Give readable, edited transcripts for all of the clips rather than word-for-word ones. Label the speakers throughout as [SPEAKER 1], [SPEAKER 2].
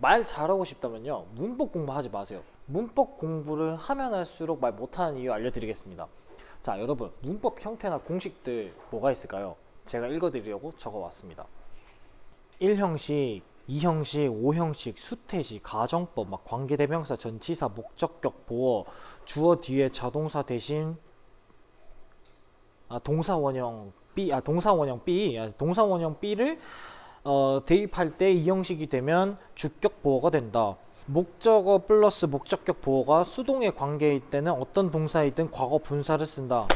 [SPEAKER 1] 말 잘하고 싶다면요, 문법 공부하지 마세요. 문법 공부를 하면 할수록 말 못하는 이유 알려드리겠습니다. 자, 여러분, 문법 형태나 공식들 뭐가 있을까요? 제가 읽어드리려고 적어왔습니다. 1형식, 2형식, 5형식, 수태식, 가정법, 막 관계대명사, 전치사, 목적격, 보어, 주어 뒤에 자동사 대신 동사원형 B를 대입할 때 이 형식이 되면 주격 보어가 된다. 목적어 플러스 목적격 보어가 수동의 관계일 때는 어떤 동사이든 과거 분사를 쓴다.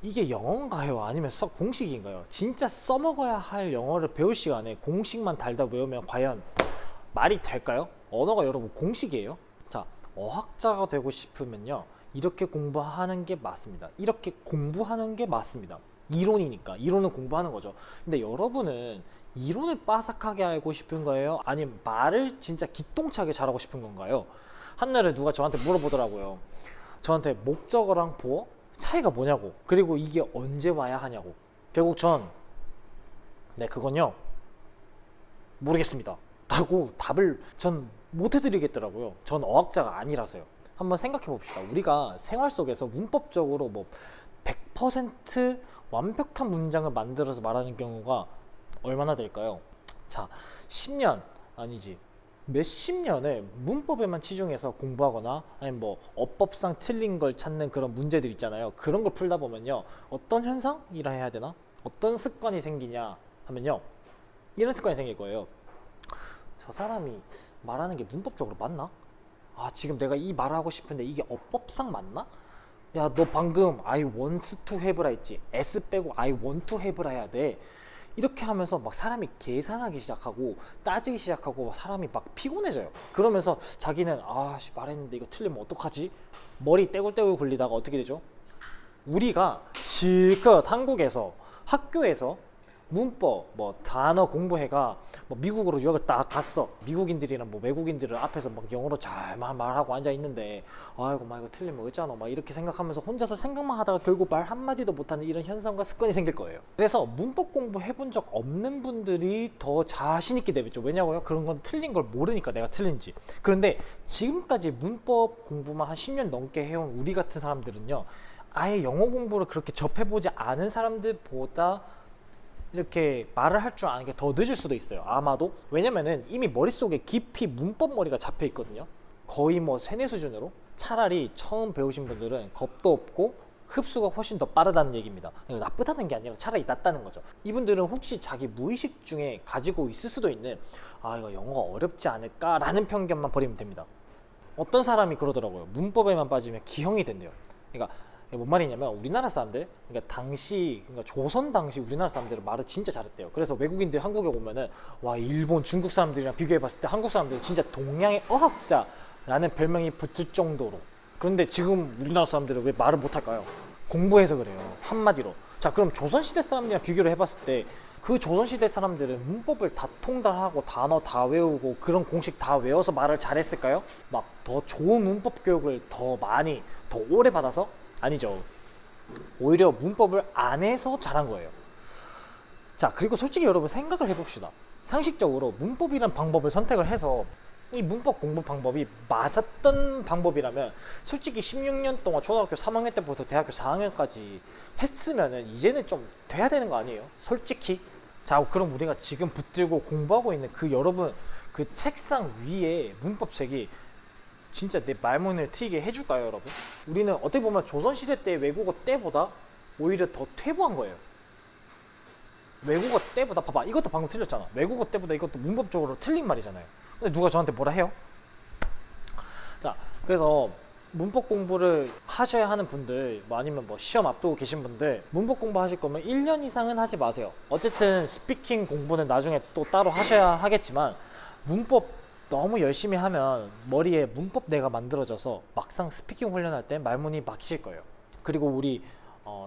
[SPEAKER 1] 이게 영어인가요? 아니면 수학 공식인가요? 진짜 써먹어야 할 영어를 배울 시간에 공식만 달다 외우면 과연 말이 될까요? 언어가 여러분 공식이에요. 자, 어학자가 되고 싶으면요, 이렇게 공부하는 게 맞습니다. 이렇게 공부하는 게 맞습니다. 이론이니까 이론은 공부하는 거죠. 근데 여러분은 이론을 빠삭하게 알고 싶은 거예요? 아니면 말을 진짜 기똥차게 잘하고 싶은 건가요? 한날에 누가 저한테 물어보더라고요. 저한테 목적어랑 보어 차이가 뭐냐고, 그리고 이게 언제 와야 하냐고. 결국 네, 그건요 모르겠습니다 라고 답을 전 못 해드리겠더라고요. 전 어학자가 아니라서요. 한번 생각해 봅시다. 우리가 생활 속에서 문법적으로 뭐 100% 완벽한 문장을 만들어서 말하는 경우가 얼마나 될까요? 자, 10년 아니지 몇십 년을 문법에만 치중해서 공부하거나 아니면 뭐 어법상 틀린 걸 찾는 그런 문제들 있잖아요. 그런 걸 풀다 보면요, 어떤 현상이라 해야 되나? 어떤 습관이 생기냐 하면요, 이런 습관이 생길 거예요. 저 사람이 말하는 게 문법적으로 맞나? 지금 내가 이 말하고 싶은데 이게 어법상 맞나? 야, 너 방금 I want to have라 했지? S 빼고 I want to have라 해야 돼. 이렇게 하면서 막 사람이 계산하기 시작하고 따지기 시작하고 사람이 막 피곤해져요. 그러면서 자기는 말했는데 이거 틀리면 어떡하지? 머리 떼굴떼굴 굴리다가 어떻게 되죠? 우리가 실컷 한국에서 학교에서 문법 뭐 단어 공부해가 뭐 미국으로 유학을 딱 갔어. 미국인들이랑 뭐 외국인들을 앞에서 막 영어로 잘 말하고 앉아 있는데, 아이고 막 이거 틀리면 어쩌노 막 이렇게 생각하면서 혼자서 생각만 하다가 결국 말 한마디도 못하는 이런 현상과 습관이 생길 거예요. 그래서 문법 공부 해본 적 없는 분들이 더 자신 있게 되겠죠. 왜냐고요? 그런 건 틀린 걸 모르니까, 내가 틀린지. 그런데 지금까지 문법 공부만 한 10년 넘게 해온 우리 같은 사람들은요, 아예 영어 공부를 그렇게 접해보지 않은 사람들보다 이렇게 말을 할 줄 아는 게 더 늦을 수도 있어요. 아마도. 왜냐면은 이미 머릿속에 깊이 문법 머리가 잡혀 있거든요. 거의 뭐 세뇌 수준으로. 차라리 처음 배우신 분들은 겁도 없고 흡수가 훨씬 더 빠르다는 얘기입니다. 나쁘다는 게 아니라 차라리 낫다는 거죠. 이분들은 혹시 자기 무의식 중에 가지고 있을 수도 있는, 이거 영어가 어렵지 않을까 라는 편견만 버리면 됩니다. 어떤 사람이 그러더라고요. 문법에만 빠지면 기형이 된대요. 그러니까 뭔 말이냐면, 우리나라 사람들, 그러니까 조선 당시 우리나라 사람들은 말을 진짜 잘했대요. 그래서 외국인들 한국에 오면은 와, 일본, 중국 사람들이랑 비교해 봤을 때 한국 사람들이 진짜 동양의 어학자라는 별명이 붙을 정도로. 그런데 지금 우리나라 사람들은 왜 말을 못할까요? 공부해서 그래요. 한마디로. 자, 그럼 조선시대 사람들이랑 비교를 해봤을 때 그 조선시대 사람들은 문법을 다 통달하고 단어 다 외우고 그런 공식 다 외워서 말을 잘했을까요? 막 더 좋은 문법 교육을 더 많이 더 오래 받아서? 아니죠. 오히려 문법을 안 해서 잘한 거예요. 자, 그리고 솔직히 여러분 생각을 해봅시다. 상식적으로 문법이란 방법을 선택을 해서 이 문법 공부 방법이 맞았던 방법이라면 솔직히 16년 동안 초등학교 3학년 때부터 대학교 4학년까지 했으면은 이제는 좀 돼야 되는 거 아니에요? 솔직히. 자, 그럼 우리가 지금 붙들고 공부하고 있는 그 여러분 그 책상 위에 문법책이 진짜 내 말문을 트이게 해줄까요, 여러분? 우리는 어떻게 보면 조선시대 때 외국어 때보다 오히려 더 퇴보한 거예요. 외국어 때보다, 봐봐, 이것도 방금 틀렸잖아. 외국어 때보다 이것도 문법적으로 틀린 말이잖아요. 근데 누가 저한테 뭐라 해요? 자, 그래서 문법 공부를 하셔야 하는 분들, 뭐 아니면 뭐 시험 앞두고 계신 분들, 문법 공부 하실 거면 1년 이상은 하지 마세요. 어쨌든 스피킹 공부는 나중에 또 따로 하셔야 하겠지만, 문법 너무 열심히 하면 머리에 문법뇌가 만들어져서 막상 스피킹 훈련할 때 말문이 막히실 거예요. 그리고 우리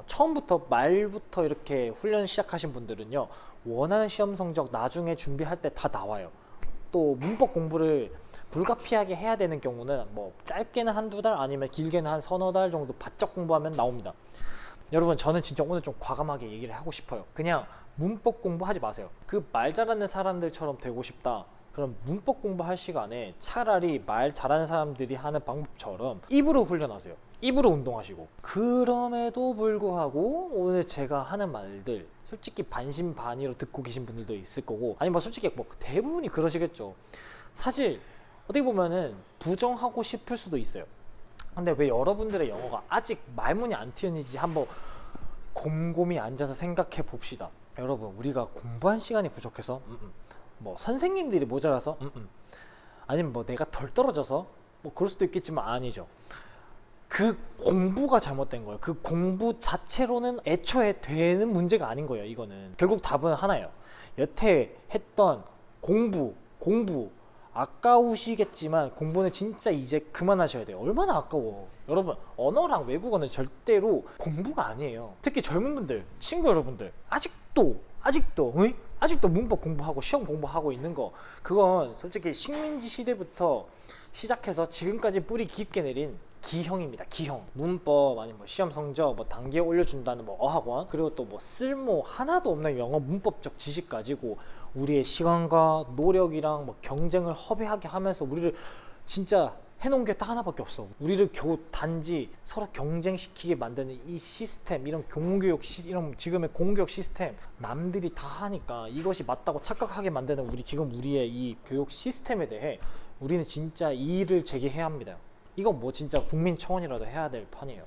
[SPEAKER 1] 처음부터 말부터 이렇게 훈련 시작하신 분들은요, 원하는 시험 성적 나중에 준비할 때 다 나와요. 또 문법 공부를 불가피하게 해야 되는 경우는 뭐 짧게는 한두 달 아니면 길게는 한 서너 달 정도 바짝 공부하면 나옵니다. 여러분, 저는 진짜 오늘 좀 과감하게 얘기를 하고 싶어요. 그냥 문법 공부하지 마세요. 그 말 잘하는 사람들처럼 되고 싶다, 그럼 문법 공부할 시간에 차라리 말 잘하는 사람들이 하는 방법처럼 입으로 훈련하세요. 입으로 운동하시고. 그럼에도 불구하고 오늘 제가 하는 말들 솔직히 반신반의로 듣고 계신 분들도 있을 거고, 아니 뭐 솔직히 뭐 대부분이 그러시겠죠. 사실 어떻게 보면은 부정하고 싶을 수도 있어요. 근데 왜 여러분들의 영어가 아직 말문이 안 트였는지 한번 곰곰이 앉아서 생각해 봅시다. 여러분, 우리가 공부한 시간이 부족해서 뭐 선생님들이 모자라서 아니면 뭐 내가 덜 떨어져서 뭐 그럴 수도 있겠지만 아니죠. 그 공부가 잘못된 거예요. 그 공부 자체로는 애초에 되는 문제가 아닌 거예요. 이거는 결국 답은 하나예요. 여태 했던 공부 아까우시겠지만 공부는 진짜 이제 그만하셔야 돼요. 얼마나 아까워. 여러분, 언어랑 외국어는 절대로 공부가 아니에요. 특히 젊은 분들, 친구 여러분들 아직도 문법 공부하고 시험 공부하고 있는 거, 그건 솔직히 식민지 시대부터 시작해서 지금까지 뿌리 깊게 내린 기형입니다. 기형. 문법 아니면 뭐 시험 성적 뭐 단계 올려준다는 뭐 어학원, 그리고 또 뭐 쓸모 하나도 없는 영어 문법적 지식 가지고 우리의 시간과 노력이랑 뭐 경쟁을 허비하게 하면서 우리를 진짜 해놓은 게 딱 하나밖에 없어. 우리를 겨우 단지 서로 경쟁시키게 만드는 이 시스템, 이런 이런 지금의 공교육 시스템, 남들이 다 하니까 이것이 맞다고 착각하게 만드는 우리의 이 교육 시스템에 대해 우리는 진짜 이의를 제기해야 합니다. 이건 뭐 진짜 국민청원이라도 해야 될 판이에요.